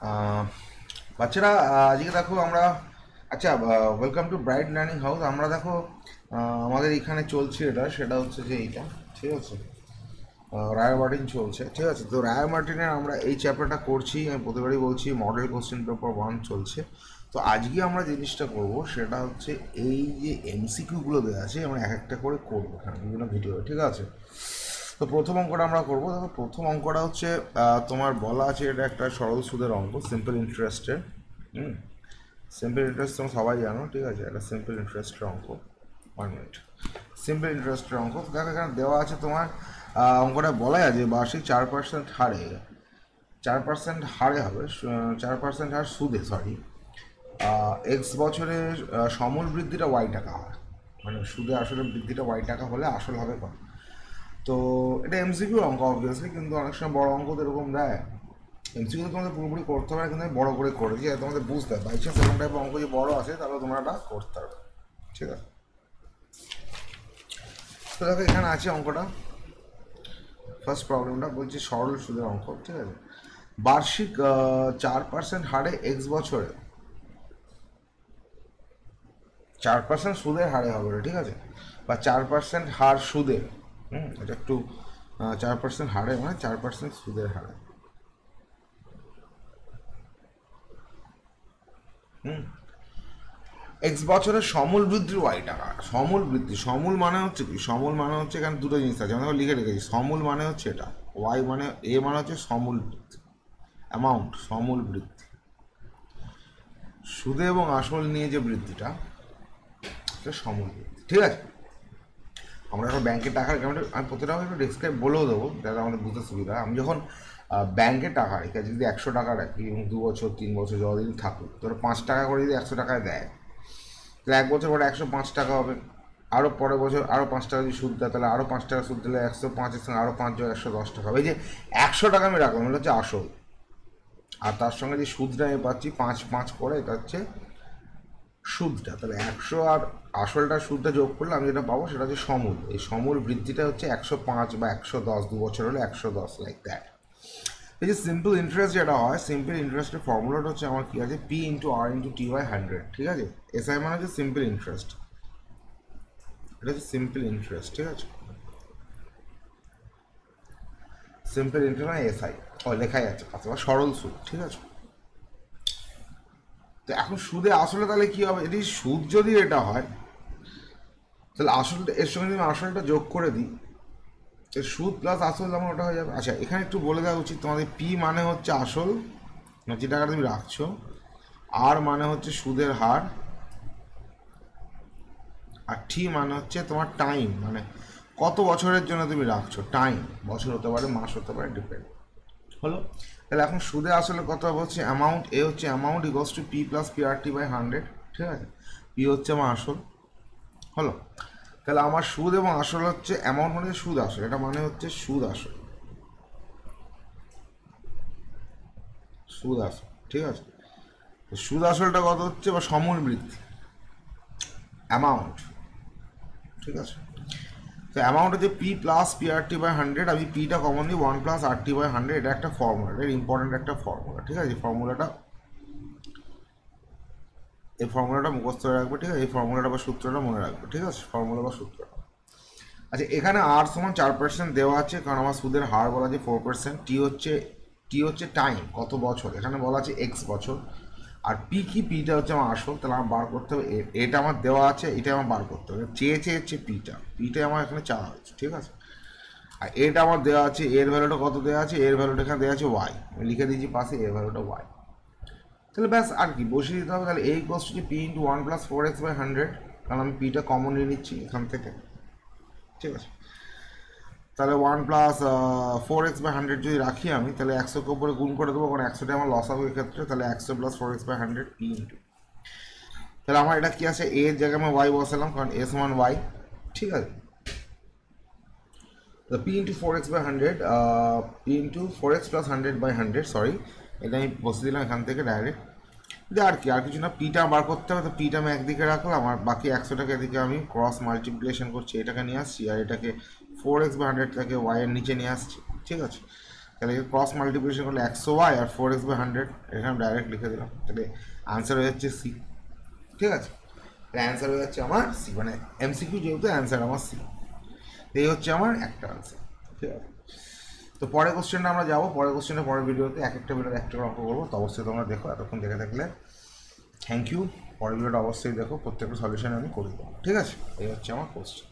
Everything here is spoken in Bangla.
আহ, বাচ্চারা, আজকে দেখো আমরা, আচ্ছা, welcome to bright learning house. আমরা দেখো আমাদের এখানে চলছে সেটা হচ্ছে যে এইটা, ঠিক আছে। রায় মার্টিন চলছে, ঠিক আছে। তো রায় মার্টিনের আমরা এই চ্যাপ্টারটা করছি, আমি প্রতিবারই বলছি মডেল কোশ্চেন পেপার 1 চলছে। তো আজকে আমরা জিনিসটা করব সেটা হচ্ছে এই যে এমসিকিউগুলো দেওয়া আছে, আমরা এক একটা করে করবো এখানে বিভিন্ন ভিডিও, ঠিক আছে। তো প্রথম অঙ্কটা আমরা করবো। দেখো প্রথম অঙ্কটা হচ্ছে তোমার বলা আছে এটা একটা সরল সুদের অঙ্ক, সিম্পল ইন্টারেস্টের। হুম, সিম্পল ইন্টারেস্ট তোমরা সবাই জানো, ঠিক আছে। এটা সিম্পল ইন্টারেস্টের অঙ্ক। 1 মিনিট। সিম্পল ইন্টারেস্টের অঙ্ক। তো দেখো এখানে দেওয়া আছে তোমার, অঙ্কটা বলা আছে বার্ষিক 4% হারে, 4% হারে হবে, 4% হার সুদে, সরি, এক্স বছরের সমূল বৃদ্ধিটা ওয়াই টাকা হয়। মানে সুদে আসলে বৃদ্ধিটা ওয়াই টাকা হলে আসল হবে কত। তো এটা এমসিকিউ অঙ্ক অবভিয়াসলি, কিন্তু অনেক সময় বড় অঙ্ক তো এরকম দেয়। এমসিকিউ তো তোমাদের পুরোপুরি করতে হবে না, কিন্তু আমি বড় করে করেছি যাতে তোমাদের বুঝতে হবে। বাই চান্স এরকম টাইপের অঙ্ক যদি বড় আছে তাহলে তোমরা এটা করতে পারবে, ঠিক আছে। তো দেখো এখানে আছে অঙ্কটা। ফার্স্ট প্রবলেমটা বলছি সরল সুদের অঙ্ক, ঠিক আছে। বার্ষিক 4% হারে এক্স বছরে 4% সুদের হারে হবে, ঠিক আছে। বা 4% হার সুদে, এটা একটু 4% হারে মানে 4% সুদের হারে। এক্স বছরের সমূল বৃদ্ধির ওয়াই টাকা। সমূল বৃদ্ধি, সমূল মানে হচ্ছে কি? সমূল মানে হচ্ছে, এখানে দুটো জিনিস আছে, আমি লিখে রেখেছি। সমূল মানে হচ্ছে এটা, ওয়াই মানে এ মানে হচ্ছে সমূল বৃদ্ধি, অ্যামাউন্ট, সমূল বৃদ্ধি। সুদে এবং আসল নিয়ে যে বৃদ্ধিটা, সেটা সমূল বৃদ্ধি, ঠিক আছে। আমরা এখন ব্যাংকের টাকা রেখে, আমি প্রতিটা একটু ডেসক্রাইব বলেও দেবো যাতে আমাদের বুঝতে সুবিধা। আমি যখন ব্যাংকে টাকা রেখে যদি 100 টাকা রাখি এবং 2 বছর 3 বছর যতদিন থাকুক, ধরো 5 টাকা করে যদি 100 টাকায় দেয়, তাহলে 1 বছর পরে 105 টাকা হবে। আরও পরের বছর আরও 5 টাকা যদি সুদ দেয়, তাহলে আরও 5 টাকা সুদ দিলে 105-এর সঙ্গে আরও 5 যোগ 110 টাকা হবে। এই যে 100 টাকা আমি রাখলাম, এটা হচ্ছে আসল। আর তার সঙ্গে যে সুদটা আমি পাচ্ছি 5-5 করে, এটা হচ্ছে সুদটা। তাহলে 100 আর আসলটা সুদটা যোগ করলে আমি যেটা পাবো সেটা হচ্ছে সমূল। এই সমূল বৃদ্ধিটা হচ্ছে 105 বা 110, 2 বছর হলে 110, লাইক দ্যাট। এই যে সিম্পল ইন্টারেস্ট যেটা হয়, সিম্পল ইন্টারেস্টের ফর্মুলাটা হচ্ছে আমার কি আছে, P into R into T by 100, ঠিক আছে। এসআই মানে হচ্ছে সিম্পল ইন্টারেস্ট, এটা হচ্ছে সিম্পল ইন্টারেস্ট, ঠিক আছে। সিম্পল ইন্টারেস্ট মানে এসআই, ও লেখাই আছে অথবা সরল সুদ, ঠিক আছে। তো এখন সুদে আসলে তাহলে কি হবে, যদি সুদ যদি এটা হয়, তাহলে আসলটা এর সঙ্গে যদি আসলটা যোগ করে দিই, সুদ প্লাস আসল আমার ওটা হয়ে যাবে। আচ্ছা, এখানে একটু বলে দেওয়া উচিত তোমাদের, পি মানে হচ্ছে আসল, যে টাকা তুমি রাখছো, আর মানে হচ্ছে সুদের হার, আর টি মানে হচ্ছে তোমার টাইম, মানে কত বছরের জন্য তুমি রাখছো, টাইম, বছর হতে পারে, মাস হতে পারে, ডিপেন্ড। হলো। তাহলে এখন সুদে আসলে কত হচ্ছে অ্যামাউন্ট, এ হচ্ছে amount equals to P plus P R T by 100, ঠিক আছে। পি হচ্ছে আমার আসল, হলো। তাহলে আমার সুদ এবং আসল হচ্ছে, অ্যামাউন্ট মানে সুদ আসল, এটা মানে হচ্ছে সুদ আসল, সুদ আসল, ঠিক আছে। সুদ আসলটা কত হচ্ছে, বা সমূল বৃদ্ধি, অ্যামাউন্ট, ঠিক আছে। তো অ্যামাউন্ট হচ্ছে P plus P R T by 100, আমি পিটা কমন দিই 1 প্লাস আর টি বাই 100, এটা একটা ফর্মুলা, এটা ইম্পর্টেন্ট একটা ফর্মুলা, ঠিক আছে। ফর্মুলাটা, এই ফর্মুলাটা মুখস্থ রাখবে, ঠিক আছে। এই ফর্মুলাটা বা সূত্রটা মনে রাখবে, ঠিক আছে, ফর্মুলা বা সূত্রটা। আচ্ছা, এখানে আর সমান 4% দেওয়া আছে, কারণ আমার সুদের হার বলা আছে 4%। টি হচ্ছে টাইম, কত বছর, এখানে বলা আছে এক্স বছর। আর পি কি, পিটা হচ্ছে আমার আসল, তাহলে আমার বার করতে হবে, এটা আমার দেওয়া আছে, এটা আমার বার করতে হবে। চেয়েছে হচ্ছে পিটা আমার এখানে চাওয়া হচ্ছে, ঠিক আছে। আর এটা আমার দেওয়া আছে, এর ভ্যালুটা কত দেওয়া আছে, এর ভ্যালুটা এখানে দেওয়া আছে ওয়াই, আমি লিখে দিয়েছি পাশে এর ভ্যালুটা ওয়াই। তাহলে ব্যাস আর কি বসিয়ে দিতে হবে। তাহলে এই কোস্ট হচ্ছে P into 1 plus 4x by 100, কারণ আমি পিটা কমন নিয়ে নিচ্ছি এখান থেকে, ঠিক আছে। তাহলে 1 প্লাস 4x বাই 100 যদি রাখি আমি, তাহলে 100কে উপরে গুণ করে দেবো, কারণ 100টা আমার লস হবে এক্ষেত্রে। তাহলে 100 plus 4x by 100 P into, তাহলে আমার এটা কি আছে, এ এর জায়গায় আমি ওয়াই বসালাম, কারণ এ সমান ওয়াই, ঠিক আছে। P into 4x by 100, P into 4x plus 100 by 100, sorry, এটা আমি বসে দিলাম এখান থেকে ডাইরেক্ট। যে আর কি, আর কিছু না, পিটা বার করতে হবে। তো পিটা আমি একদিকে রাখলাম, আর বাকি 100টাকে এদিকে আমি ক্রস মাল্টিপ্লিকেশন করছি, এটাকে নিয়ে আসছি, আর এটাকে 4x বাই 100টাকে ওয়াই এর নিচে নিয়ে আসছি, ঠিক আছে। তাহলে ক্রস মাল্টিপ্লিকেশন করলে 100y আর 4x/100, এখানে ডাইরেক্ট লিখে দিলাম, তাহলে আনসার হয়ে যাচ্ছে সি। ঠিক আছে, অ্যান্সার হয়ে যাচ্ছে আমার সি, মানে এমসিকিউ যেহেতু অ্যান্সার আমার সি। এই হচ্ছে আমার একটা আনসার। ঠিক আছে, তো পরের কোশ্চেনটা আমরা যাবো। পরের কোশ্চেনটা পরের ভিডিওতে এক একটা ভিডিওতে একটা অঙ্ক করবো, তো অবশ্যই তোমরা দেখো। এতক্ষণ দেখে থাকলে থ্যাংক ইউ। পরের ভিডিওটা অবশ্যই দেখো, প্রত্যেকটা সলিউশন আমি করে দেবো। ঠিক আছে, এই হচ্ছে আমার কোশ্চেন।